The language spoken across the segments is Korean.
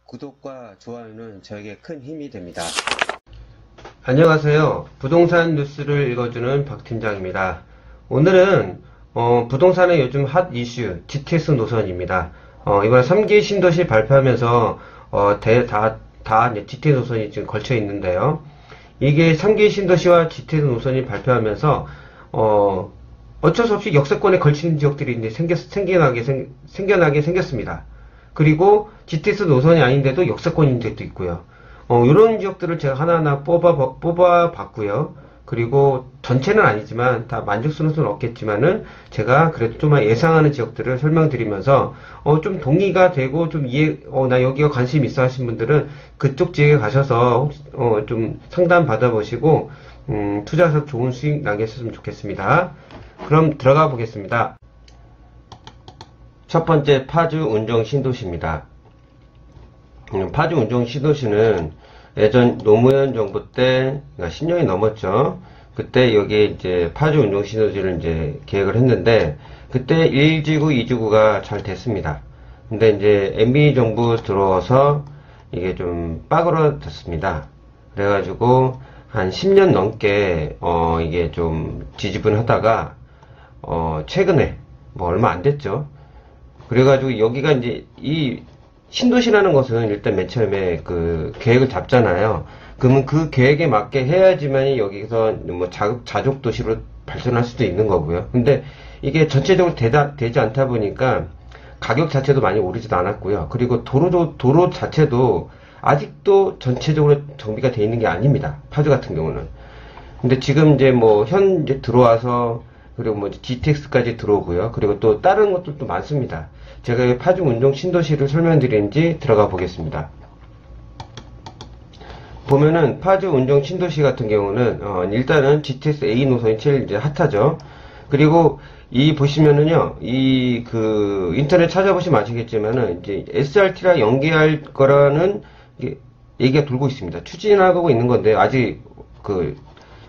구독과 좋아요는 저에게 큰 힘이 됩니다. 안녕하세요. 부동산 뉴스를 읽어주는 박 팀장입니다. 오늘은 부동산의 요즘 핫 이슈 GTS 노선입니다. 이번에 3기 신도시 발표하면서 다 GTS 노선이 지금 걸쳐 있는데요. 이게 3기 신도시와 GTS 노선이 발표하면서 어쩔 수 없이 역세권에 걸치는 지역들이 이제 생겨나게 생겼습니다. 그리고 GTS 노선이 아닌데도 역세권인 지역도 있고요. 이런 지역들을 제가 하나하나 뽑아봤고요. 그리고 전체는 아니지만 다 만족스러울 수는 없겠지만은 제가 그래도 좀 예상하는 지역들을 설명드리면서 좀 동의가 되고 좀 나 여기가 관심 있어 하신 분들은 그쪽 지역에 가셔서 좀 상담 받아보시고 투자해서 좋은 수익 나게 했으면 좋겠습니다. 그럼 들어가 보겠습니다. 첫 번째 파주 운정 신도시입니다. 파주 운정 신도시는 예전 노무현 정부 때, 그러니까 10년이 넘었죠. 그때 여기 이제 파주 운정 신도시를 이제 계획을 했는데, 그때 1지구, 2지구가 잘 됐습니다. 근데 이제 MB 정부 들어와서 이게 좀 빠그러졌습니다. 그래가지고 한 10년 넘게, 이게 좀 지지분하다가, 최근에, 뭐 얼마 안 됐죠. 그래가지고 여기가 이제 이 신도시라는 것은 일단 맨 처음에 그 계획을 잡잖아요. 그러면 그 계획에 맞게 해야지만 여기서 뭐 자족 도시로 발전할 수도 있는 거고요. 근데 이게 전체적으로 되지 않다 보니까 가격 자체도 많이 오르지도 않았고요. 그리고 도로 자체도 아직도 전체적으로 정비가 되어 있는 게 아닙니다. 파주 같은 경우는. 근데 지금 이제 뭐 현재 들어와서 그리고 뭐 GTX까지 들어오고요. 그리고 또 다른 것들도 많습니다. 제가 파주 운정 신도시를 설명드리는지 들어가 보겠습니다. 보면은 파주 운정 신도시 같은 경우는 일단은 GTS A 노선이 제일 이제 핫하죠. 그리고 이 보시면은요, 이 그 인터넷 찾아보시면 아시겠지만은 이제 SRT랑 연계할 거라는 얘기가 돌고 있습니다. 추진하고 있는 건데 아직 그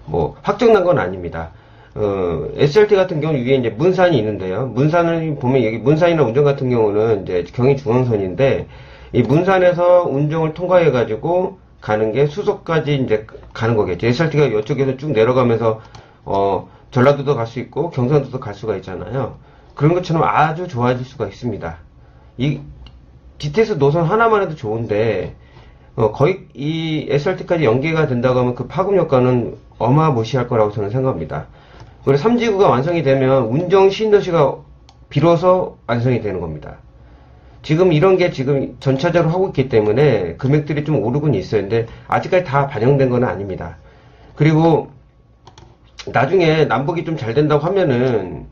뭐 확정난 건 아닙니다. SRT 같은 경우는 위에 이제 문산이 있는데요. 문산을 보면 여기 문산이나 운정 같은 경우는 이제 경의중앙선인데, 이 문산에서 운정을 통과해가지고 가는 게 수서까지 이제 가는 거겠죠. SRT가 이쪽에서 쭉 내려가면서, 전라도도 갈 수 있고, 경상도도 갈 수가 있잖아요. 그런 것처럼 아주 좋아질 수가 있습니다. 이 GTS 노선 하나만 해도 좋은데, 거의 이 SRT까지 연계가 된다고 하면 그 파급 효과는 어마무시할 거라고 저는 생각합니다. 그리고 3지구가 완성이 되면 운정 신도시가 비로소 완성이 되는 겁니다. 지금 이런 게 지금 전차적으로 하고 있기 때문에 금액들이 좀 오르곤 있어요. 근데 아직까지 다 반영된 건 아닙니다. 그리고 나중에 남북이 좀 잘 된다고 하면은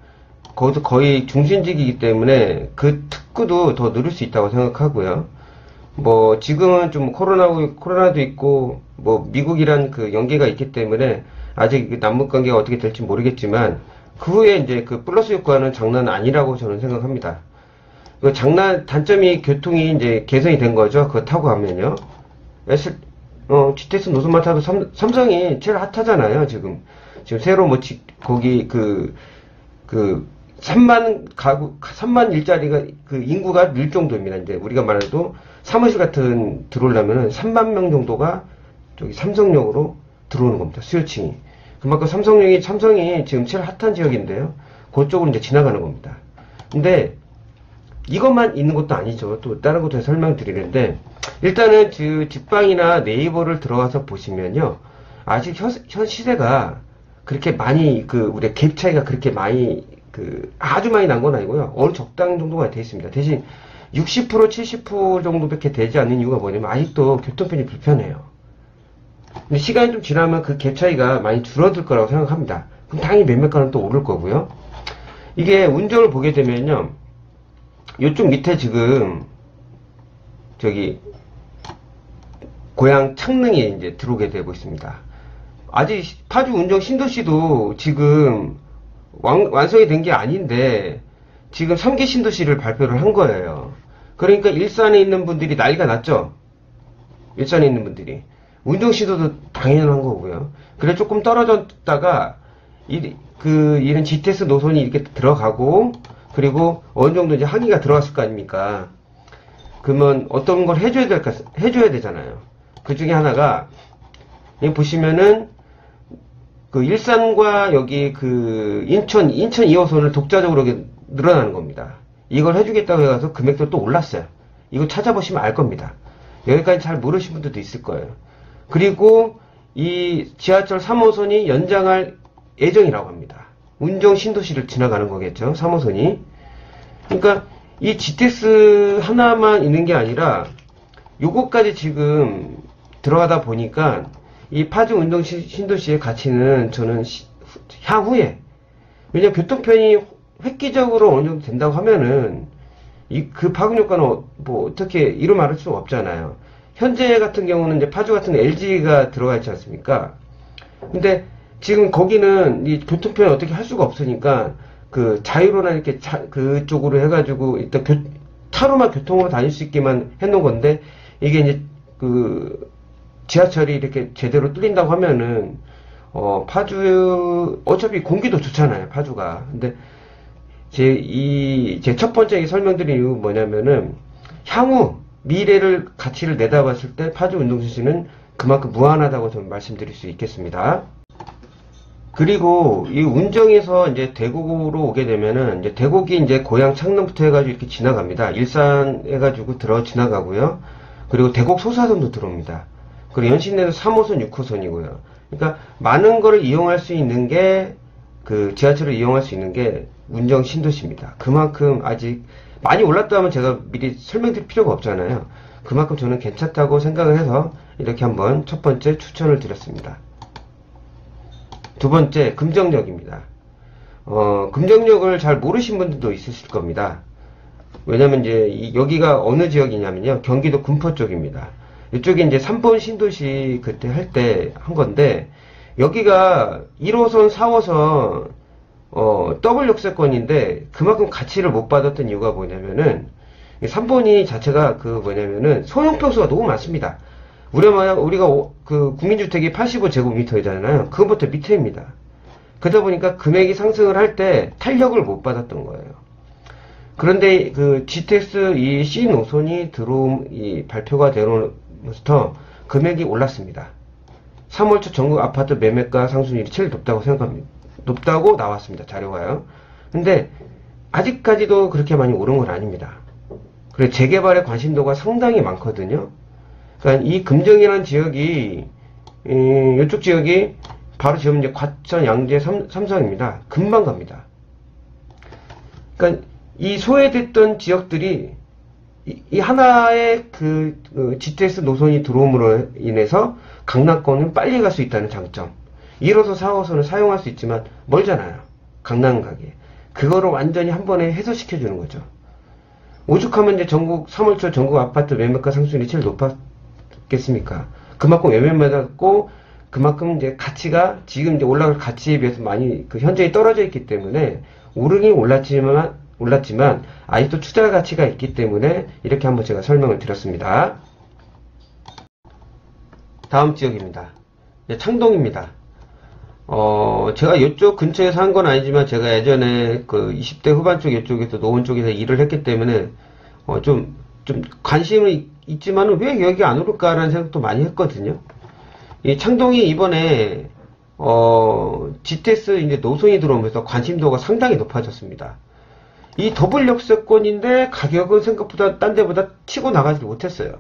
거기서 거의 중심지기이기 때문에 그 특구도 더 늘을 수 있다고 생각하고요. 뭐 지금은 좀 코로나도 있고 뭐 미국이란 그 연계가 있기 때문에 아직 남북 관계가 어떻게 될지 모르겠지만 그 후에 이제 그 플러스 효과는 장난 아니라고 저는 생각합니다. 그 단점이 교통이 이제 개선이 된 거죠. 그거 타고 가면요. GTS 노선만 타도 삼성이 제일 핫하잖아요. 지금 새로 뭐 거기 그 3만 일자리가 그 인구가 늘 정도입니다. 이제 우리가 말해도 사무실 같은 들어오려면은 3만 명 정도가 저기 삼성역으로 들어오는 겁니다. 수요층이. 그만큼 삼성이 지금 제일 핫한 지역인데요. 그쪽으로 이제 지나가는 겁니다. 근데 이것만 있는 것도 아니죠. 또 다른 것도 설명드리는데, 일단은 직방이나 네이버를 들어가서 보시면요, 아직 현 시세가 그렇게 많이 우리의 갭 차이가 그렇게 많이 아주 많이 난 건 아니고요. 어느 적당 정도가 되어 있습니다. 대신 60% 70% 정도밖에 되지 않는 이유가 뭐냐면 아직도 교통편이 불편해요. 근데 시간이 좀 지나면 그 갭 차이가 많이 줄어들 거라고 생각합니다. 그럼 당연히 매매가는 또 오를 거고요. 이게 운정을 보게 되면요, 이쪽 밑에 지금 저기 고향 창릉에 이제 들어오게 되고 있습니다. 아직 파주 운정 신도시도 지금 완성이 된 게 아닌데 지금 3기 신도시를 발표를 한 거예요. 그러니까 일산에 있는 분들이 난리가 났죠. 일산에 있는 분들이. 운정 신도도 당연한 거고요. 그래 조금 떨어졌다가 이런 GTS 노선이 이렇게 들어가고, 그리고 어느 정도 이제 항의가 들어갔을 거 아닙니까? 그러면 어떤 걸 해줘야 되잖아요. 그 중에 하나가, 여기 보시면은, 그 일산과 여기 그 인천 2호선을 독자적으로 늘어나는 겁니다. 이걸 해주겠다고 해서 금액도 또 올랐어요. 이거 찾아보시면 알 겁니다. 여기까지 잘 모르신 분들도 있을 거예요. 그리고 이 지하철 3호선이 연장할 예정이라고 합니다. 운정 신도시를 지나가는 거겠죠. 3호선이. 그러니까 이 GTX 하나만 있는 게 아니라 요거까지 지금 들어가다 보니까 이 파주 운정 신도시의 가치는 저는 향후에, 왜냐면 교통편이 획기적으로 어느 정도 된다고 하면은 그 파급 효과는 뭐 어떻게 이루 말할 수 없잖아요. 현재 같은 경우는 이제 파주 같은 LG가 들어가 있지 않습니까? 근데 지금 거기는 이 교통편을 어떻게 할 수가 없으니까 그 자유로나 이렇게 그쪽으로 해가지고 일단 차로만 교통으로 다닐 수 있게만 해놓은 건데, 이게 이제 그 지하철이 이렇게 제대로 뚫린다고 하면은 파주 어차피 공기도 좋잖아요, 파주가. 근데 제 첫 번째 설명드린 이유 뭐냐면은, 향후 미래를 가치를 내다봤을 때 파주 운동신도시는 그만큼 무한하다고 저는 말씀드릴 수 있겠습니다. 그리고 이 운정에서 이제 대곡으로 오게 되면은, 이제 대곡이 이제 고향 창릉부터 해가지고 이렇게 지나갑니다. 일산 해가지고 지나가고요. 그리고 대곡 소사선도 들어옵니다. 그리고 연신내도 3호선, 6호선이고요. 그러니까 많은 거를 이용할 수 있는 게, 그 지하철을 이용할 수 있는 게 운정 신도시입니다. 그만큼 아직 많이 올랐다면 제가 미리 설명드릴 필요가 없잖아요. 그만큼 저는 괜찮다고 생각을 해서 이렇게 한번 첫 번째 추천을 드렸습니다. 두 번째, 금정역입니다. 금정역을 잘 모르신 분들도 있으실 겁니다. 왜냐면 이제 여기가 어느 지역이냐면요, 경기도 군포 쪽입니다. 이쪽에 이제 3번 신도시 그때 할 때 한 건데, 여기가 1호선, 4호선 더블 역세권인데 그만큼 가치를 못 받았던 이유가 뭐냐면은, 3번이 자체가 그 뭐냐면은 소형평수가 너무 많습니다. 우리가 그 국민주택이 85제곱미터이잖아요. 그것부터 밑에입니다. 그러다 보니까 금액이 상승을 할 때 탄력을 못 받았던 거예요. 그런데 그 GTX 이 C 노선이 발표가 되면서부터 금액이 올랐습니다. 3월 초 전국 아파트 매매가 상승률이 제일 높다고 생각합니다. 높다고 나왔습니다. 자료가요. 근데 아직까지도 그렇게 많이 오른 건 아닙니다. 그래, 재개발에 관심도가 상당히 많거든요. 그러니까 이 금정이라는 지역이, 이쪽 지역이 바로 지금 이제 과천, 양재, 삼성입니다. 금방 갑니다. 그러니까 이 소외됐던 지역들이 이 하나의 GTX 노선이 들어옴으로 인해서 강남권은 빨리 갈 수 있다는 장점. 1호선, 4호선을 사용할 수 있지만 멀잖아요. 강남 가게. 그거를 완전히 한 번에 해소시켜주는 거죠. 오죽하면 이제 3월 초 전국 아파트 매매가 상승률이 제일 높았겠습니까? 그만큼 매매받았고, 그만큼 이제 가치가 지금 이제 올라갈 가치에 비해서 많이 현저히 떨어져 있기 때문에 오르긴 올랐지만 아직도 투자 가치가 있기 때문에 이렇게 한번 제가 설명을 드렸습니다. 다음 지역입니다. 창동입니다. 제가 이쪽 근처에서 한 건 아니지만 제가 예전에 그 20대 후반 쪽 이쪽에서 노원 쪽에서 일을 했기 때문에 좀 관심은 있지만은 왜 여기 안 오를까라는 생각도 많이 했거든요. 이 창동이 이번에 GTX 이제 노선이 들어오면서 관심도가 상당히 높아졌습니다. 이 더블 역세권인데 가격은 생각보다 딴 데보다 치고 나가지 못했어요.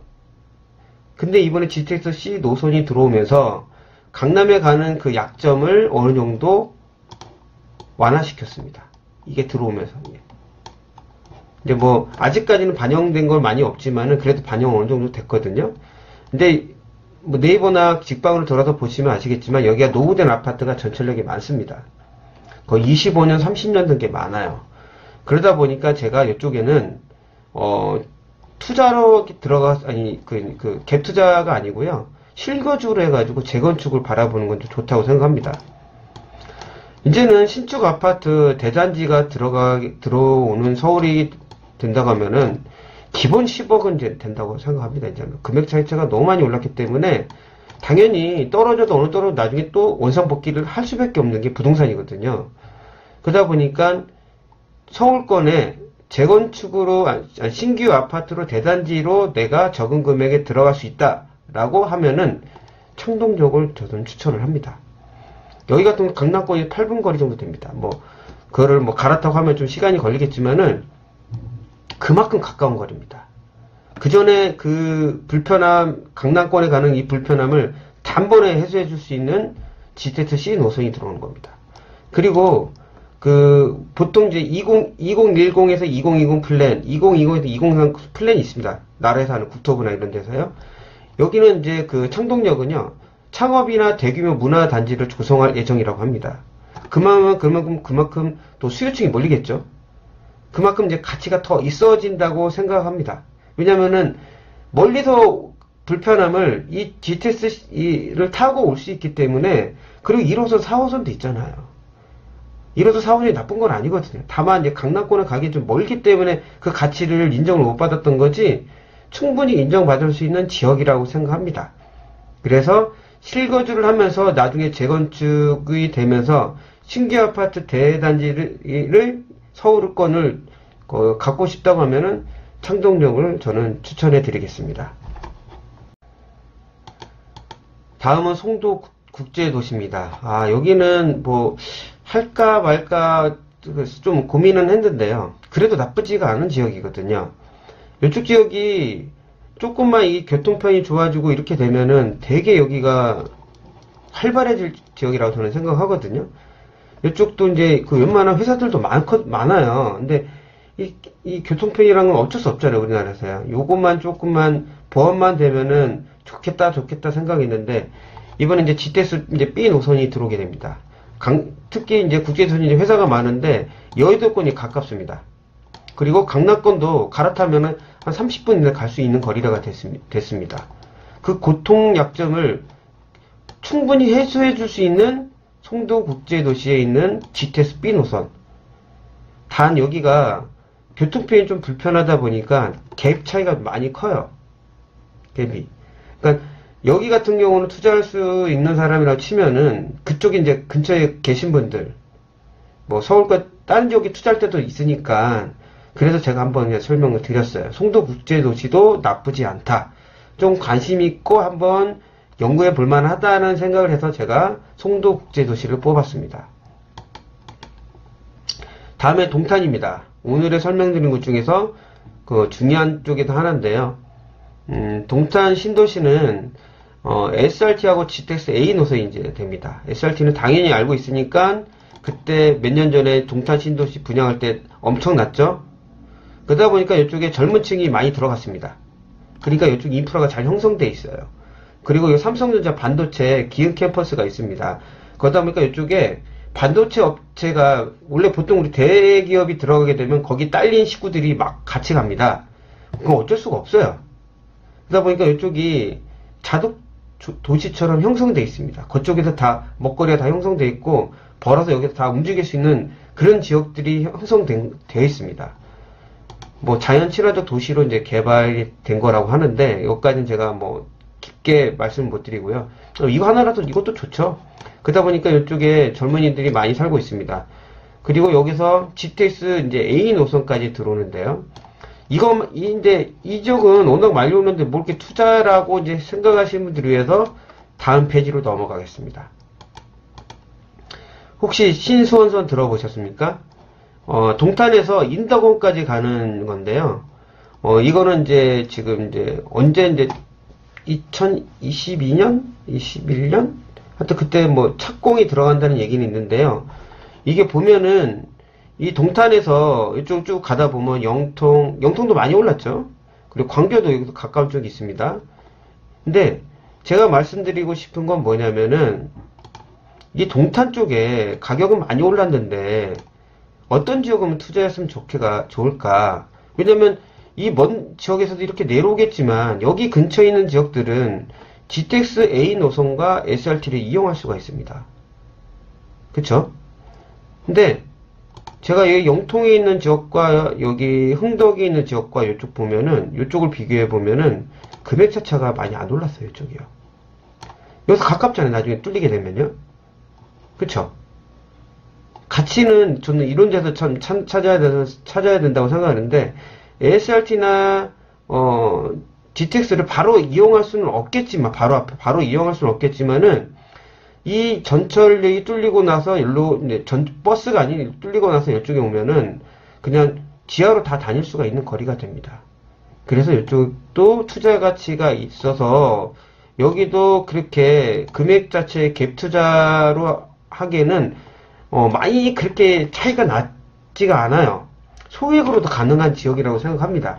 근데 이번에 GTX C 노선이 들어오면서 강남에 가는 그 약점을 어느 정도 완화시켰습니다. 이게 들어오면서. 근데 뭐 아직까지는 반영된 건 많이 없지만은 그래도 반영 어느 정도 됐거든요. 근데 뭐 네이버나 직방으로 돌아서 보시면 아시겠지만 여기가 노후된 아파트가 전철역에 많습니다. 거의 25년, 30년 된 게 많아요. 그러다 보니까 제가 이쪽에는 투자로 갭 투자가 아니고요, 실거주로 해가지고 재건축을 바라보는 건 좀 좋다고 생각합니다. 이제는 신축 아파트 대단지가 들어오는 서울이 된다고 하면은 기본 10억은 이제 된다고 생각합니다. 이제 금액 차이가 너무 많이 올랐기 때문에 당연히 떨어져도 어느 떨어져 나중에 또 원상복귀를 할 수밖에 없는 게 부동산이거든요. 그러다 보니까 서울권에 재건축으로, 신규 아파트로 대단지로 내가 적은 금액에 들어갈 수 있다라고 하면은 창동역을 저는 추천을 합니다. 여기 같은 강남권이 8분 거리 정도 됩니다. 그거를 갈아타고 하면 좀 시간이 걸리겠지만은 그만큼 가까운 거리입니다. 그 전에 그 불편함, 강남권에 가는 이 불편함을 단번에 해소해 줄 수 있는 GTX-C 노선이 들어오는 겁니다. 그리고 보통 이제 2010에서 2020 플랜, 2020에서 2030 플랜이 있습니다. 나라에서 하는 국토부나 이런 데서요. 여기는 이제 창동역은요, 창업이나 대규모 문화단지를 조성할 예정이라고 합니다. 그만큼 또 수요층이 몰리겠죠. 그만큼 이제 가치가 더 있어진다고 생각합니다. 왜냐면은 멀리서 불편함을 이 GTS를 타고 올 수 있기 때문에, 그리고 1호선, 4호선도 있잖아요. 1호선, 4호선이 나쁜 건 아니거든요. 다만 이제 강남권에 가기 좀 멀기 때문에 그 가치를 인정을 못 받았던 거지, 충분히 인정받을 수 있는 지역이라고 생각합니다. 그래서 실거주를 하면서 나중에 재건축이 되면서 신규 아파트 대단지를 서울권을 갖고 싶다고 하면은 창동역을 저는 추천해 드리겠습니다. 다음은 송도 국제도시입니다. 여기는 할까 말까 좀 고민은 했는데요. 그래도 나쁘지가 않은 지역이거든요. 이쪽 지역이 조금만 이 교통편이 좋아지고 이렇게 되면은 되게 여기가 활발해질 지역이라고 저는 생각하거든요. 이쪽도 이제 웬만한 회사들도 많아요. 근데 이 교통편이란 건 어쩔 수 없잖아요, 우리나라에서요. 요것만 조금만 보완만 되면은 좋겠다 생각했는데, 이번에 이제 GTS 이제 B 노선이 들어오게 됩니다. 특히 이제 국제선이 회사가 많은데 여의도권이 가깝습니다. 그리고 강남권도 갈아타면은 한 30분 이내 갈 수 있는 거리가 됐습니다. 그 고통 약점을 충분히 해소해 줄 수 있는 송도 국제도시에 있는 GTS B 노선. 단 여기가 교통편이 좀 불편하다 보니까 갭 차이가 많이 커요. 갭이. 그러니까 여기 같은 경우는 투자할 수 있는 사람이라고 치면은 그쪽에 이제 근처에 계신 분들, 서울과 다른 지역에 투자할 때도 있으니까, 그래서 제가 한번 설명을 드렸어요. 송도 국제도시도 나쁘지 않다. 좀 관심 있고 한번 연구해 볼 만하다는 생각을 해서 제가 송도 국제도시를 뽑았습니다. 다음에 동탄입니다. 오늘의 설명드린 것 중에서 중요한 쪽에도 하나인데요. 동탄 신도시는 SRT하고 GTX A 노선이 이제 됩니다. SRT는 당연히 알고 있으니까 그때 몇 년 전에 동탄 신도시 분양할 때 엄청났죠. 그러다 보니까 이쪽에 젊은 층이 많이 들어갔습니다. 그러니까 이쪽 인프라가 잘 형성돼 있어요. 그리고 이 삼성전자 반도체 기흥 캠퍼스가 있습니다. 그러다 보니까 이쪽에 반도체 업체가 원래 보통 우리 대기업이 들어가게 되면 거기 딸린 식구들이 막 같이 갑니다. 그건 어쩔 수가 없어요. 그러다 보니까 이쪽이 자독 도시처럼 형성되어 있습니다. 그쪽에서 다 먹거리가 다 형성되어 있고 벌어서 여기서 다 움직일 수 있는 그런 지역들이 형성되어 있습니다. 자연 친화적 도시로 이제 개발이 된 거라고 하는데, 여기까지는 제가 깊게 말씀을 못 드리고요. 이거 하나라도 이것도 좋죠. 그러다 보니까 이쪽에 젊은이들이 많이 살고 있습니다. 그리고 여기서 GTX 이제 A 노선까지 들어오는데요. 이제 이 지역은 워낙 많이 오는데 뭐 이렇게 투자라고 이제 생각하시는 분들을 위해서 다음 페이지로 넘어가겠습니다. 혹시 신수원선 들어보셨습니까? 동탄에서 인덕원까지 가는 건데요. 이거는 이제 지금 이제 언제 이제 2022년? 21년? 하여튼 그때 착공이 들어간다는 얘기는 있는데요. 이게 보면은 이 동탄에서 이쪽 쭉 가다 보면 영통도 많이 올랐죠. 그리고 광교도 여기서 가까운 쪽이 있습니다. 근데 제가 말씀드리고 싶은 건 뭐냐면은 이 동탄 쪽에 가격은 많이 올랐는데 어떤 지역은 투자했으면 좋을까? 왜냐면 이 먼 지역에서도 이렇게 내려오겠지만 여기 근처에 있는 지역들은 GTX A 노선과 SRT를 이용할 수가 있습니다. 그쵸? 근데 제가 여기 영통에 있는 지역과 여기 흥덕에 있는 지역과 이쪽 보면은 이쪽을 비교해 보면은 금액 차차가 많이 안 올랐어요. 이쪽이요. 여기서 가깝잖아요. 나중에 뚫리게 되면요. 그쵸? 가치는 저는 이런 데서 참 찾아야 된다고 생각하는데, ASRT나, GTX를 바로 이용할 수는 없겠지만, 바로 이용할 수는 없겠지만은, 이 전철역이 뚫리고 나서 일로, 이제 버스가 아닌 뚫리고 나서 이쪽에 오면은, 그냥 지하로 다 다닐 수가 있는 거리가 됩니다. 그래서 이쪽도 투자 가치가 있어서, 여기도 그렇게 금액 자체의 갭 투자로 하기에는, 많이 그렇게 차이가 낮지가 않아요. 소액으로도 가능한 지역이라고 생각합니다.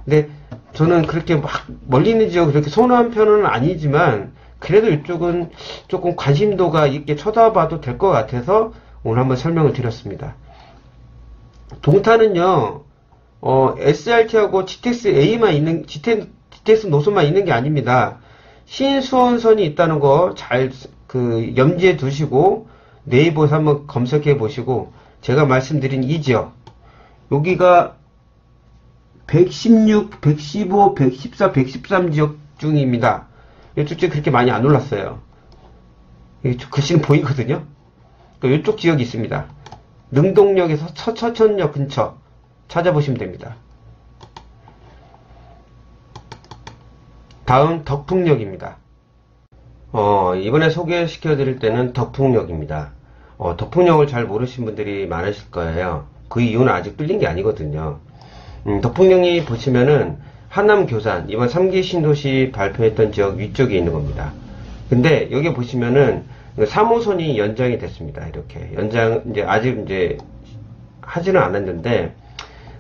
근데 저는 그렇게 막 멀리 있는 지역을 그렇게 선호한 편은 아니지만 그래도 이쪽은 조금 관심도가 있게 쳐다봐도 될 것 같아서 오늘 한번 설명을 드렸습니다. 동탄은요, SRT하고 GTX-A만 있는, GTX 노선만 있는 게 아닙니다. 신수원선이 있다는 거 잘 염두에 두시고 네이버에서 한번 검색해 보시고, 제가 말씀드린 이 지역, 여기가 116, 115, 114, 113 지역 중입니다. 이쪽 지역 그렇게 많이 안 올랐어요. 글씨는 보이거든요. 이쪽 지역이 있습니다. 능동역에서 서천역 근처 찾아보시면 됩니다. 다음 덕풍역입니다. 이번에 소개시켜 드릴 때는 덕풍역입니다. 덕풍역을 잘 모르신 분들이 많으실 거예요. 그 이유는 아직 뚫린 게 아니거든요. 덕풍역이 보시면은 하남 교산, 이번 3기 신도시 발표했던 지역 위쪽에 있는 겁니다. 근데 여기 보시면은 3호선이 연장이 됐습니다. 이렇게. 아직 하지는 않았는데,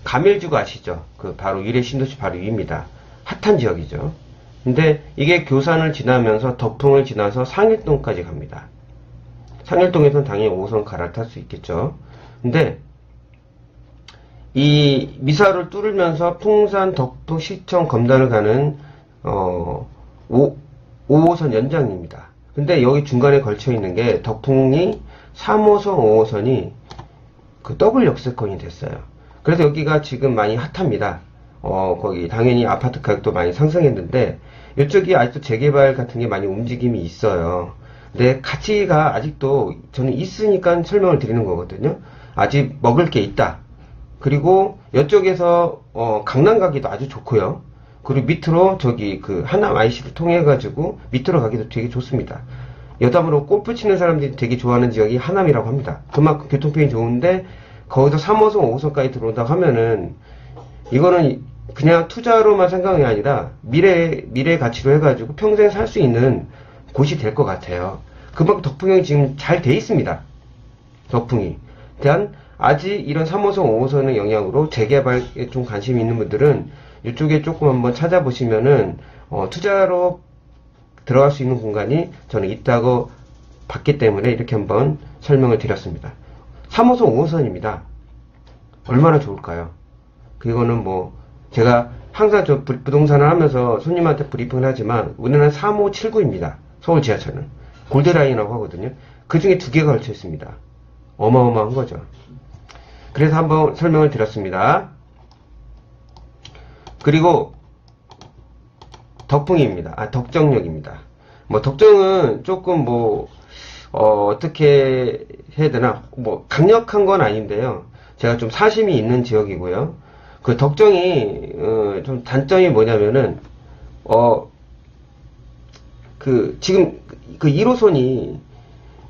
가밀주가 아시죠? 바로 위례 신도시 바로 위입니다. 핫한 지역이죠. 근데 이게 교산을 지나면서 덕풍을 지나서 상일동까지 갑니다. 상일동에서는 당연히 5호선 갈아탈 수 있겠죠. 근데 이 미사를 뚫으면서 풍산, 덕풍, 시청, 검단을 가는 5호선 연장입니다. 근데 여기 중간에 걸쳐 있는 게 덕풍이 3호선, 5호선이 더블 역세권이 됐어요. 그래서 여기가 지금 많이 핫합니다. 거기 당연히 아파트 가격도 많이 상승했는데 이쪽이 아직도 재개발 같은 게 많이 움직임이 있어요. 근데 가치가 아직도 저는 있으니까 설명을 드리는 거거든요. 아직 먹을 게 있다. 그리고 이쪽에서 강남 가기도 아주 좋고요. 그리고 밑으로 하남 IC를 통해 가지고 밑으로 가기도 되게 좋습니다. 여담으로 골프 치는 사람들이 되게 좋아하는 지역이 하남이라고 합니다. 그만큼 교통편이 좋은데 거기서 3호선, 5호선까지 들어온다고 하면은 이거는 그냥 투자로만 생각이 아니라 미래 가치로 해가지고 평생 살 수 있는 곳이 될 것 같아요. 그만큼 덕풍이 지금 잘 돼 있습니다. 덕풍이. 아직 이런 3호선, 5호선의 영향으로 재개발에 좀 관심이 있는 분들은 이쪽에 조금 한번 찾아보시면은 투자로 들어갈 수 있는 공간이 저는 있다고 봤기 때문에 이렇게 한번 설명을 드렸습니다. 3호선, 5호선입니다. 얼마나 좋을까요? 그거는 제가 항상 부동산을 하면서 손님한테 브리핑을 하지만 우리는 3호 7구입니다. 서울 지하철은. 골드라인이라고 하거든요. 그 중에 2개가 걸쳐 있습니다. 어마어마한 거죠. 그래서 한번 설명을 드렸습니다. 그리고 덕풍입니다. 덕정역입니다. 덕정은 조금 어떻게 해야 되나, 강력한 건 아닌데요. 제가 좀 사심이 있는 지역이고요. 그 덕정이, 좀 단점이 뭐냐면은, 지금 1호선이,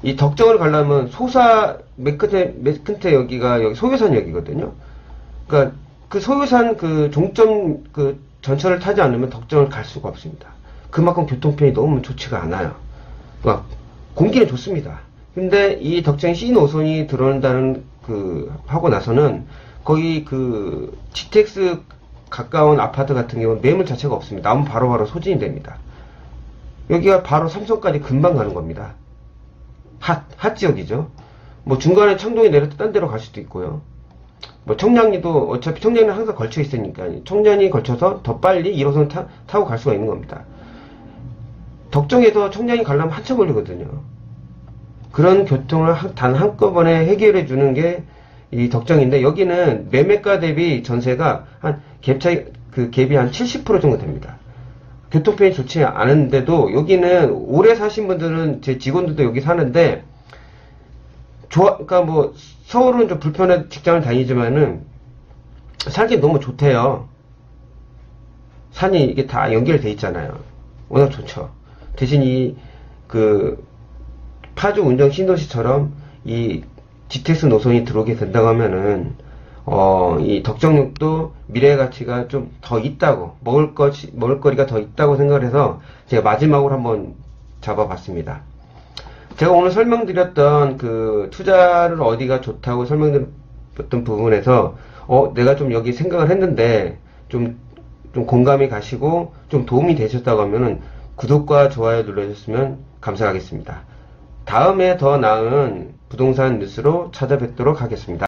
이 덕정을 가려면 맨 끝에 여기가 여기 소유산역이거든요. 그러니까 그 소유산 종점 전철을 타지 않으면 덕정을 갈 수가 없습니다. 그만큼 교통편이 너무 좋지가 않아요. 그러니까 공기는 좋습니다. 근데 이 덕정이 C노선이 들어온다는 하고 나서는 거기 GTX 가까운 아파트 같은 경우는 매물 자체가 없습니다. 나오면 바로바로 소진이 됩니다. 여기가 바로 삼성까지 금방 가는 겁니다. 핫 지역이죠. 중간에 청동이 내려서 딴 데로 갈 수도 있고요. 청량리도 어차피 청량리는 항상 걸쳐 있으니까 청량리 걸쳐서 더 빨리 1호선 타고 갈 수가 있는 겁니다. 덕정에서 청량리 가려면 한참 걸리거든요. 그런 교통을 단 한꺼번에 해결해 주는 게 이 덕정인데, 여기는 매매가 대비 전세가 갭 차이, 갭이 한 70% 정도 됩니다. 교통편이 좋지 않은데도 여기는 오래 사신 분들은 제 직원들도 여기 사는데 그러니까 뭐, 서울은 좀 불편해 직장을 다니지만은, 살기 너무 좋대요. 산이 이게 다 연결돼 있잖아요. 워낙 좋죠. 대신 파주 운정 신도시처럼 이 GTX 노선이 들어오게 된다고 하면은, 이 덕정역도 미래 가치가 좀 더 있다고, 먹을거리가 더 있다고 생각을 해서 제가 마지막으로 한번 잡아봤습니다. 제가 오늘 설명드렸던 투자를 어디가 좋다고 설명드렸던 부분에서, 내가 좀 여기 생각을 했는데, 좀 공감이 가시고, 좀 도움이 되셨다고 하면은, 구독과 좋아요 눌러주셨으면 감사하겠습니다. 다음에 더 나은 부동산 뉴스로 찾아뵙도록 하겠습니다.